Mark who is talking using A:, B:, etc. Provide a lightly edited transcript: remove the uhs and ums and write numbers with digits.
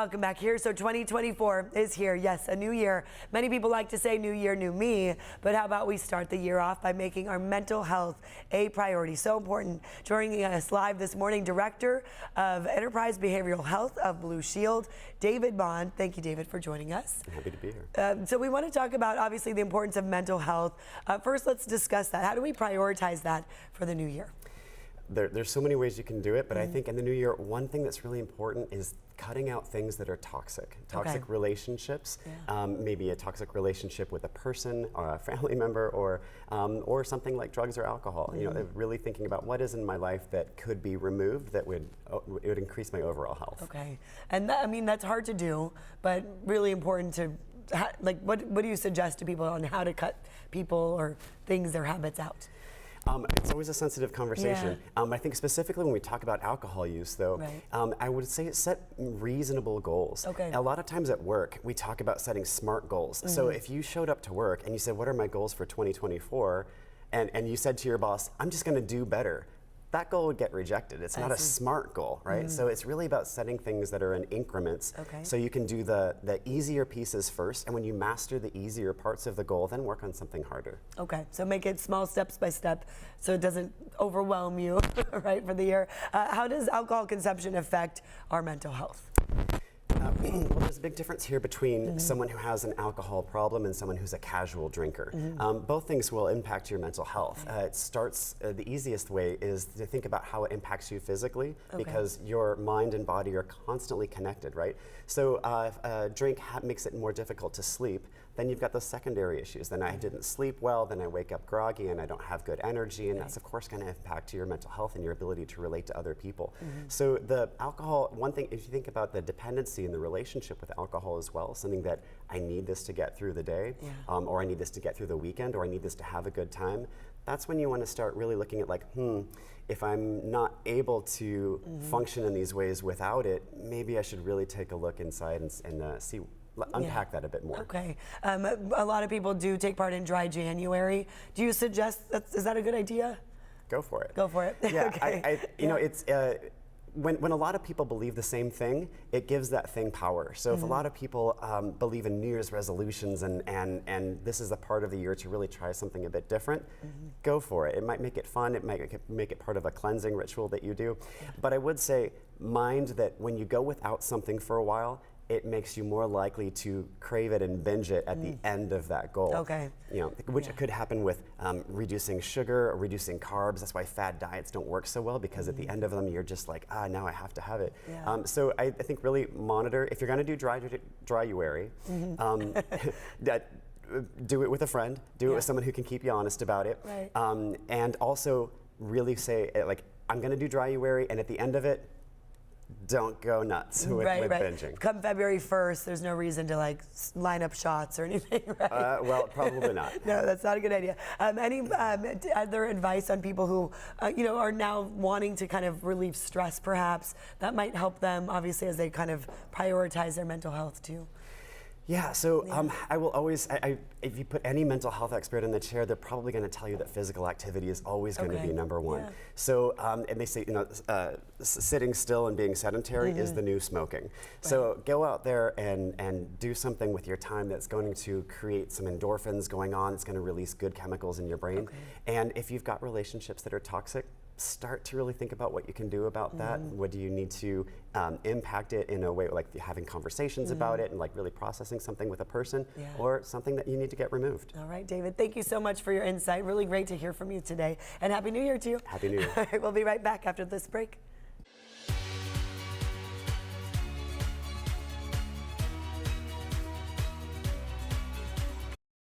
A: Welcome back here. So 2024 is here. Yes, a new year. Many people like to say new year, new me, but how about we start the year off by making our mental health a priority? So important. Joining us live this morning, Director of Enterprise Behavioral Health of Blue Shield, David Bond. Thank you, David, for joining us.
B: I'm happy to be here.
A: So we want to talk about, obviously, the importance of mental health. First, let's discuss that. How do we prioritize that for the new year?
B: There's so many ways you can do it, but I think in the new year, one thing that's really important is cutting out things that are toxic relationships, maybe a toxic relationship with a person or a family member, or something like drugs or alcohol. You know, really thinking about what is in my life that could be removed that would increase my overall health.
A: Okay, and that, I mean, that's hard to do, but really important to. What do you suggest to people on how to cut people or things, their habits out?
B: It's always a sensitive conversation.
A: Yeah.
B: I think specifically when we talk about alcohol use, though, I would say set reasonable goals.
A: Okay.
B: A lot of times at work, we talk about setting SMART goals. So if you showed up to work and you said, what are my goals for 2024? And you said to your boss, I'm just going to do better. That goal would get rejected. It's not a SMART goal, right? So it's really about setting things that are in increments. So you can do the easier pieces first, and when you master the easier parts of the goal, then work on something harder. Okay,
A: so make it small steps by step so it doesn't overwhelm you, right, for the year. How does alcohol consumption affect our mental health?
B: Well, there's a big difference here between someone who has an alcohol problem and someone who's a casual drinker. Both things will impact your mental health. It starts, the easiest way is to think about how it impacts you physically, because your mind and body are constantly connected, right? So if a drink makes it more difficult to sleep, then you've got those secondary issues. Then I didn't sleep well, then I wake up groggy and I don't have good energy, and that's of course going to impact your mental health and your ability to relate to other people. So the alcohol, one thing, if you think about the dependency in the relationship with alcohol as well, something that I need this to get through the day, or I need this to get through the weekend, or I need this to have a good time, that's when you want to start really looking at like, if I'm not able to function in these ways without it, maybe I should really take a look inside and see. Unpack that a bit more.
A: Okay. A lot of people do take part in Dry January. Do you suggest is that a good idea?
B: Go for it.
A: Go for it.
B: Yeah.
A: Okay.
B: You know, it's when a lot of people believe the same thing, it gives that thing power. So if a lot of people believe in New Year's resolutions and this is a part of the year to really try something a bit different, go for it. It might make it fun. It might make it part of a cleansing ritual that you do. But I would say, mind that when you go without something for a while, it makes you more likely to crave it and binge it at the end of that goal.
A: Okay.
B: You know, which could happen with reducing sugar or reducing carbs. That's why fad diets don't work so well, because at the end of them, you're just like, now I have to have it. So I think really monitor, if you're gonna do dryuary, do it with a friend, do it with someone who can keep you honest about it. And also really say, like, I'm gonna do dryuary, and at the end of it, don't go nuts with binging.
A: Come February 1st, there's no reason to like line up shots or anything, right?
B: Well, probably not.
A: No, that's not a good idea. Any other advice on people who, you know, are now wanting to kind of relieve stress, perhaps, that might help them, obviously, as they kind of prioritize their mental health too?
B: Yeah, so I will always, if you put any mental health expert in the chair, they're probably going to tell you that physical activity is always going to be number one. So, and they say, you know, sitting still and being sedentary is the new smoking. So go out there and do something with your time that's going to create some endorphins going on. It's going to release good chemicals in your brain. And if you've got relationships that are toxic, start to really think about what you can do about that. What do you need to impact it in a way like having conversations about it and like really processing something with a person, or something that you need to get removed.
A: All right, David, thank you so much for your insight. Really great to hear from you today. And Happy New Year to you.
B: Happy New Year.
A: All right, we'll be right back after this break.